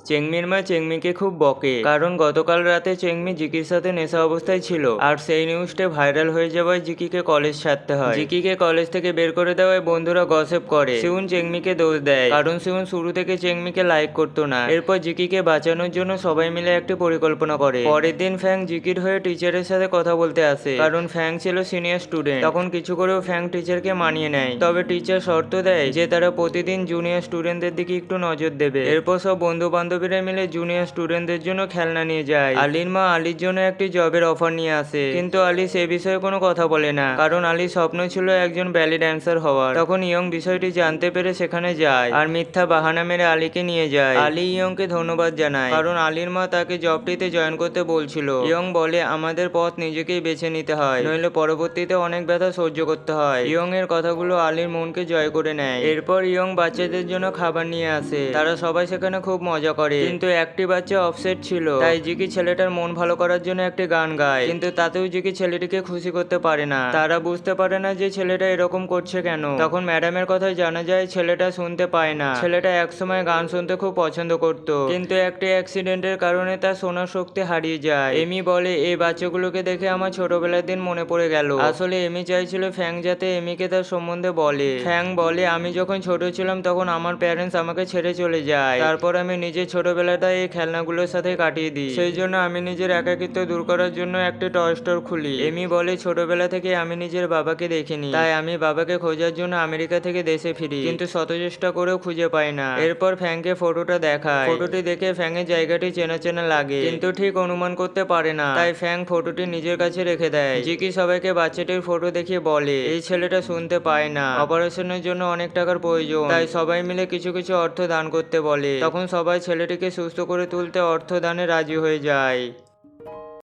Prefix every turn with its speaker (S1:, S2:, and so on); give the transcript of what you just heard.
S1: চেংমির মা চেংমিকে খুব বকে, কারণ গতকাল রাতে চেংমি জিকির সাথে নেশা অবস্থায় ছিল। আর সেই নিউজটা ভাইরাল হয়ে যাওয়ায় জিকিকে কলেজ ছাড়তে হয়। জিকিকে কলেজ থেকে বের করে দেওয়ায় বন্ধুরা গসিপ করে সিউন চেংমিকে দোষ দেয়, কারণ সিউন শুরু থেকে চেংমিকে লাইক করতো না। এরপর জিকিকে বাঁচানোর জন্য সবাই মিলে একটি পরিকল্পনা করে। পরের দিন ফ্যাং জিকির হয়ে টিচারের সাথে কথা বলতে আসে, কারণ ফ্যাং ছিল সিনিয়র স্টুডেন্ট। তখন কিছু করেও ফ্যাং টিচারকে মানিয়ে নেয়, তবে টিচার শর্ত দেয় যে তারা প্রতিদিন জুনিয়র স্টুডেন্টদের দিকে একটু নজর দেবে। এরপর সব বন্ধু বান্ধবীরা মিলে জুনিয়র স্টুডেন্টদের জন্য খেলনা নিয়ে যায়। আলীর মা আলীর জন্য একটি জবের অফার নিয়ে আসে, কিন্তু আলী সে বিষয়ে কোনো কথা বলে না, কারণ আলীর স্বপ্ন ছিল একজন ব্যালি ড্যান্সার হওয়ার। তখন ইয়ং বিষয়টি জানতে পেরে সেখানে যায় আর মিথ্যা বাহানা মেরে আলীকে নিয়ে যায়। আলী ইয়ংকে ধন্যবাদ জানায়, কারণ আলীর মা তাকে জবটিতে জয়েন করতে বলছিল। ইয়ং বলে আমাদের পথ নিজেকেই বেছে নিতে হয়, নইলে পরবর্তীতে অনেক ব্যথা সহ্য করতে হয়। ইয়ং এর কথাগুলো আলীর মনকে জয় করে নেয়। এরপর ইয়ং বাচ্চাদের জন্য খাবার নিয়ে আসে, তারা সবাই সেখানে খুব মজা করে। কিন্তু একটি বাচ্চা অফসেট ছিল, তাই জিকি ছেলেটার মন ভালো করার জন্য একটি গান গায়, কিন্তু তাতেও জিকি ছেলেটিকে খুশি করতে পারে না। তারা বুঝতে পারে না যে ছেলেটা এরকম করছে কেন। তখন ম্যাডামের কথায় জানা যায় ছেলেটা শুনতে পায় না। ছেলেটা একসময় গান শুনতে খুব পছন্দ করত, কিন্তু একটি অ্যাক্সিডেন্টের কারণে তার শোনার শক্তি হারিয়ে যায়। এমি বলে এই বাচ্চাগুলোকে দেখে আমার ছোটবেলার দিন মনে পড়ে গেল। আসলে এমি চাইছিল ফ্যাং যাতে এমিকে তার সম্বন্ধে বলে। ফ্যাং বলে আমি যখন ছোট ছিলাম তখন আমার প্যারেন্টস আমাকে ছেড়ে চলে যায়, তারপর আমি নিজের ছোটবেলাটা এই খেলনাগুলোর সাথে কাটিয়ে দিই। সেই জন্য আমি নিজের একাকিত্ব দূর করার জন্য একটি টয় স্টোর খুলি। এমি বলে ছোটবেলা থেকে আমি নিজের বাবাকে দেখিনি, তাই আমি বাবাকে খোঁজার জন্য আমেরিকা থেকে দেশে ফিরি, কিন্তু শত চেষ্টা করেও খুঁজে পাই না। এরপর ফ্যাংকে ফটোটা দেখায়। ফটোটি দেখে ফ্যাংয়ের জায়গাটি চেনা চেনা লাগে, কিন্তু ঠিক অনুমান করতে পারে না, তাই ফ্যাং ফটোটি নিজের কাছে রেখে দেয়। জিকি সবাইকে বাচ্চাটির ফটো দেখিয়ে বলে এই ছেলেটা শুনতে পায় না, অপারেশনের জন্য অনেক টাকার প্রয়োজন, তাই সবাই মিলে কিছু কিছু অর্থ দান করতে বলে। তখন সবাই ছেলেটিকে সুস্থ করে তুলতে অর্থ দানে রাজি হয়ে যায়।